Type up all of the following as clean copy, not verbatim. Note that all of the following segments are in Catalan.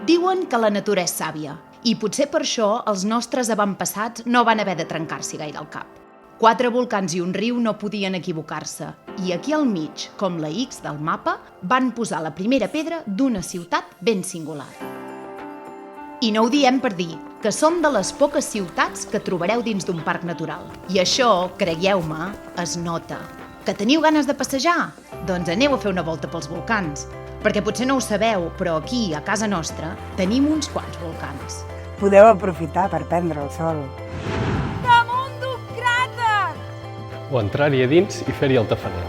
Diuen que la natura és sàvia, i potser per això els nostres avantpassats no van haver de trencar-s'hi gaire el cap. 4 volcans i un riu no podien equivocar-se, i aquí al mig, com la X del mapa, van posar la primera pedra d'una ciutat ben singular. I no ho diem per dir, que som de les poques ciutats que trobareu dins d'un parc natural. I això, creieu-me, es nota. Que teniu ganes de passejar? Doncs aneu a fer una volta pels volcans. Perquè potser no ho sabeu, però aquí, a casa nostra, tenim uns quants volcans. Podeu aprofitar per prendre el sol. Damunt d'un cràter! O entrar-hi a dins i fer-hi el tafaner.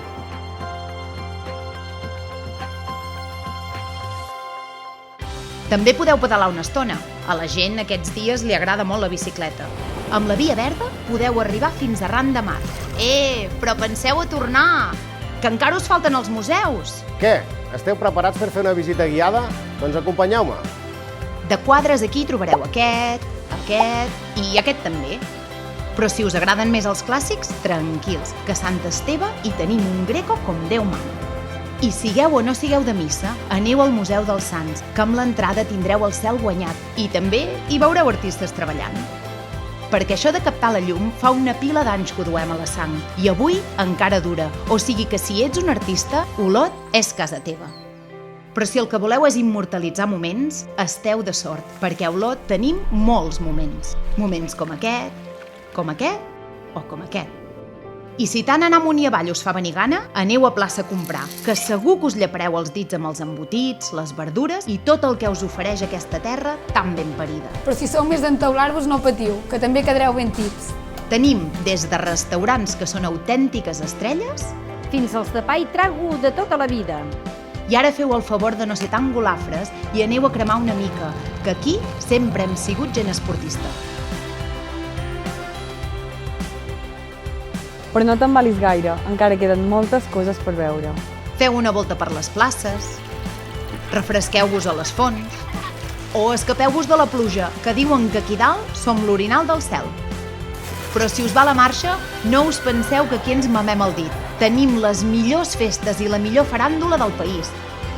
També podeu pedalar una estona. A la gent aquests dies li agrada molt la bicicleta. Amb la Via Verda podeu arribar fins a ran de mar. Però penseu a tornar, que encara us falten els museus. Què? Esteu preparats per fer una visita guiada? Doncs acompanyeu-me. De quadres aquí trobareu aquest i aquest també. Però si us agraden més els clàssics, tranquils, que a Sant Esteve hi tenim un Greco com Déu mana. I sigueu o no sigueu de missa, aneu al Museu dels Sants, que amb l'entrada tindreu el cel guanyat i també hi veureu artistes treballant. Perquè això de captar la llum fa una pila d'anys que ho duem a la sang i avui encara dura, o sigui que si ets un artista, Olot és casa teva. Però si el que voleu és immortalitzar moments, esteu de sort, perquè a Olot tenim molts moments. Moments com aquest o com aquest. I si tant anar amunt i avall us fa venir gana, aneu a plaça a comprar, que segur que us llepareu els dits amb els embotits, les verdures i tot el que us ofereix aquesta terra tan ben parida. Però si sou més d'entaular-vos no patiu, que també quedareu ben tips. Tenim des de restaurants que són autèntiques estrelles fins als de pa i trago de tota la vida. i ara feu el favor de no ser tan golafres i aneu a cremar una mica, que aquí sempre hem sigut gent esportista. Però no t'embalis gaire, encara queden moltes coses per veure. Feu una volta per les places, refresqueu-vos a les fonts, o escapeu-vos de la pluja, que diuen que aquí dalt som l'orinal del cel. Però si us va la marxa, no us penseu que aquí ens mamem el dit. Tenim les millors festes i la millor faràndula del país.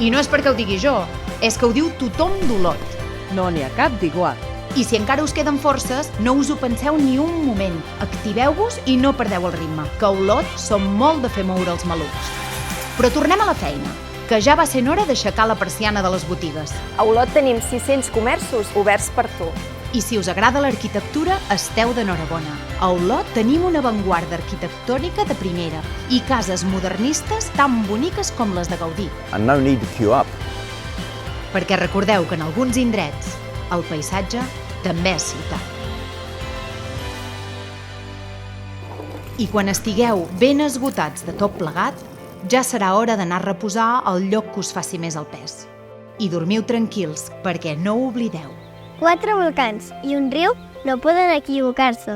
I no és perquè ho digui jo, és que ho diu tothom d'Olot. No n'hi ha cap d'igual. I si encara us queden forces, no us ho penseu ni un moment. Activeu-vos i no perdeu el ritme, que a Olot som molt de fer moure els malucs. Però tornem a la feina, que ja va sent hora d'aixecar la persiana de les botigues. A Olot tenim 600 comerços oberts per tu. I si us agrada l'arquitectura, esteu d'enhorabona. A Olot tenim una avantguarda arquitectònica de primera i cases modernistes tan boniques com les de Gaudí. And no need to queue up. Perquè recordeu que en alguns indrets el paisatge també és ciutat. I quan estigueu ben esgotats de tot plegat, ja serà hora d'anar a reposar al lloc que us faci més el pes. I dormiu tranquils, perquè no ho oblideu. 4 volcans i un riu no poden equivocar-se.